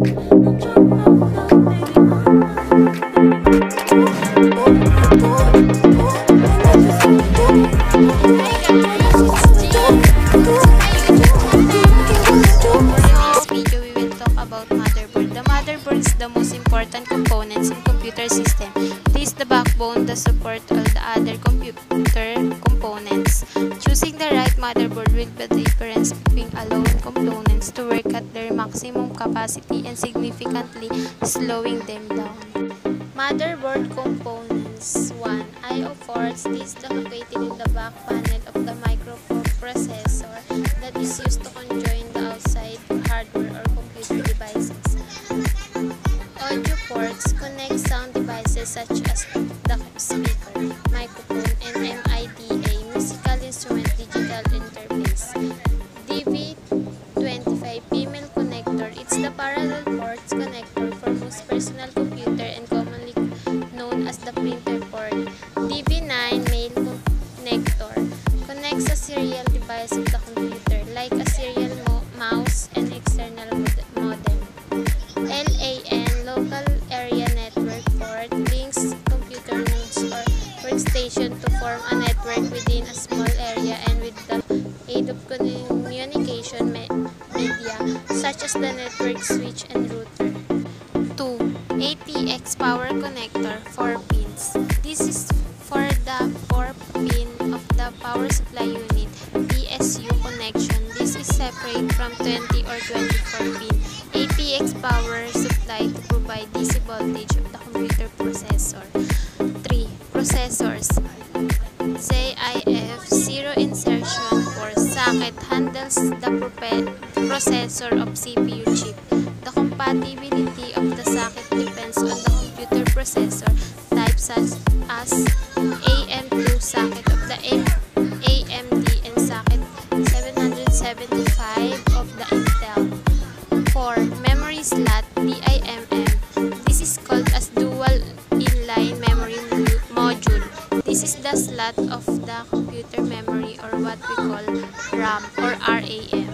The most important components in computer system. This is the backbone that support all the other computer components. Choosing the right motherboard will be the difference between allowing components to work at their maximum capacity and significantly slowing them down. Motherboard components. 1. I/O ports. This is located in the back panel of the microprocessor that is used to conjoin the outside hardware or computer devices. Audio ports connect sound devices such as the speaker, microphone, and MIDA, musical instrument digital interface. DV25 female connector. It's the parallel ports connector for most personal computer and commonly known as the printer port. DV9 male connector connects a serial device of the computer like a serial mouse and external modem. LAN local area network port links computer nodes or workstation to form a network within a small area and with the aid of communication media such as the network switch and router. 2. ATX power connector 4 pins. This is for the 4 pin of the power supply unit PSU connection. This is separate from 20 or 24 pin ATX power supply to provide DC voltage of the computer processor. 3. Processors. ZIF 0 insertion for socket handles the processor of CPU chip. The compatibility of the socket depends on the computer processor type such as AM2 socket of the AMD and socket 775 of the Intel. 4. Memory slot DIMM. This is called as dual inline memory module. This is the slot of the computer memory or what we call RAM or RAM.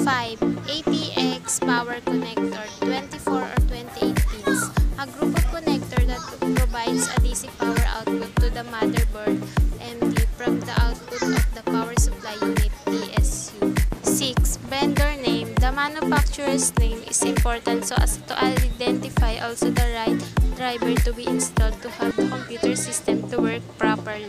5. ATX power connector 24 or 28 pins. A group of connector that provides a DC power output to the motherboard MD from the output of the power supply unit PSU. 6. Vendor name. The manufacturer's name is important so as to identify also the right driver to be installed to have the computer system to work properly.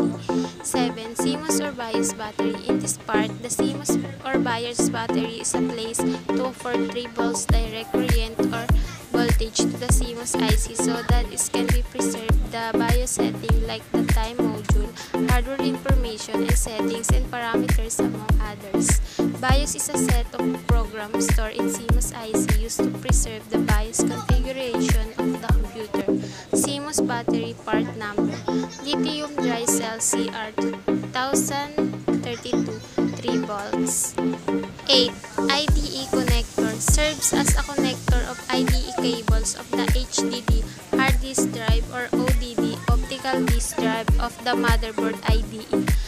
7. CMOS or BIOS battery. In this part, the CMOS or BIOS battery is a place to offer 3 volts direct current or voltage to the CMOS IC so that it can be preserved the BIOS setting like the time module, hardware information and settings and parameters among others. BIOS is a set of programs stored in CMOS IC used to preserve the BIOS configuration of the computer. CMOS battery part number. Lithium dry cell CR2032 3 volts. 8. IDE connector serves as a connector of IDE cables of the HDD hard disk drive or ODD optical disk drive of the motherboard IDE.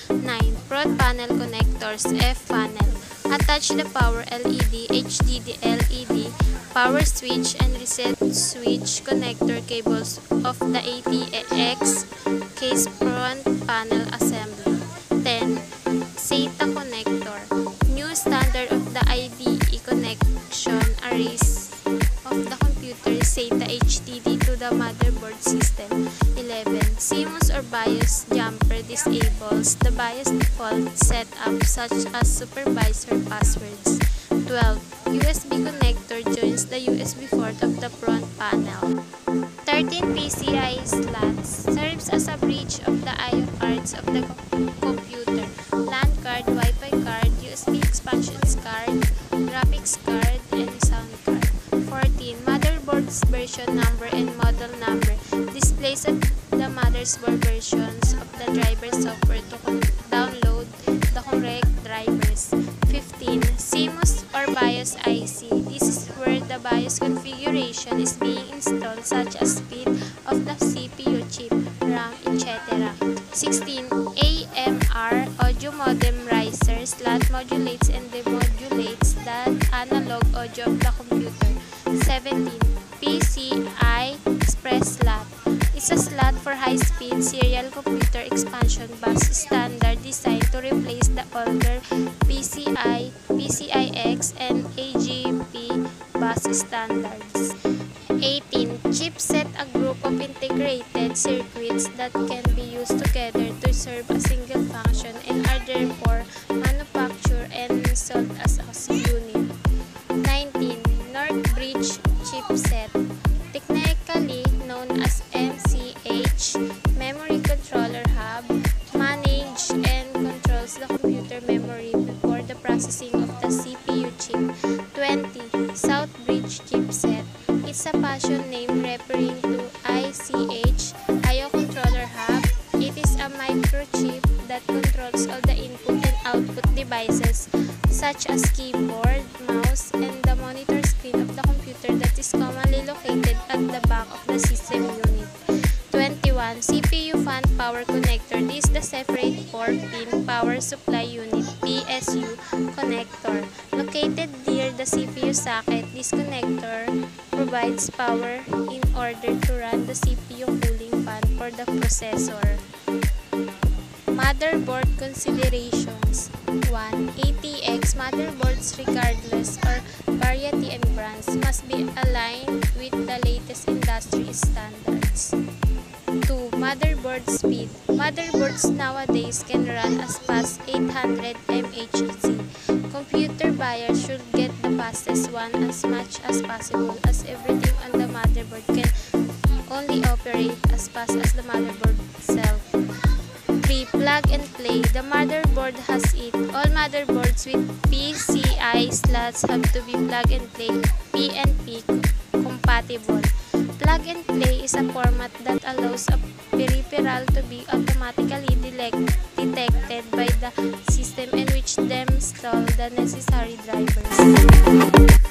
9. Front panel connectors F panel. Attach the power LED, HDD LED, power switch and reset switch connector cables of the ATX case front panel assembly. 10. SATA connector. New standard of the IDE connection arrays of the computer SATA HDD to the motherboard system. 11. CMOS or BIOS jumper disables the BIOS default setup such as supervisor passwords. 12. USB connector joins the USB port of the front panel. 13. PCI slots serves as a bridge of the I/O cards of the computer. LAN card, Wi-Fi card, USB expansion card, graphics card, and sound card. 14. Motherboard's version number and model number displays the motherboard versions of the driver software to download the correct drivers. 15. CMOS or BIOS IC. This is where the BIOS configuration is being installed such as speed of the CPU chip, RAM, etc. 16. AMR audio modem riser slot modulates and demodulates the analog audio of the computer. 17. PCI Express slot. It's a slot for high-speed serial computer expansion bus standard designed to replace the older PCI, PCIX, and AGP bus standards. 18. Chipset, a group of integrated circuits that can be used together to serve a single function and are therefore manufactured and sold as a unit. 19. North Bridge chipset, technically known as MCH, Memory Controller Hub, manages and controls the computer memory before the processing of the CPU chip. 20. South Bridge chipset, it's a fashion name referring to ICH, IO Controller Hub. It is a microchip that controls all the input and output devices such as keyboard, mouse, and the monitor screen of the computer that is commonly located at the back of the system unit. 21. CPU fan power connector. This is the separate 4-pin power supply unit PSU connector. Located near the CPU socket, this connector provides power in order to run the CPU cooling fan for the processor. Motherboard considerations. 1. ATX motherboards, regardless or variety and brands, must be aligned with the latest industry standards. 2. Motherboard speed. Motherboards nowadays can run as fast 800 mHz. Computer buyers should get the fastest one as much as possible, as everything on the motherboard can only operate as fast as the motherboard itself. 3. Plug and play. The motherboard has it. All motherboards with PCI slots have to be plug and play PNP compatible. Plug and play is a format that allows a peripheral to be automatically detected by the system and which them install the necessary drivers.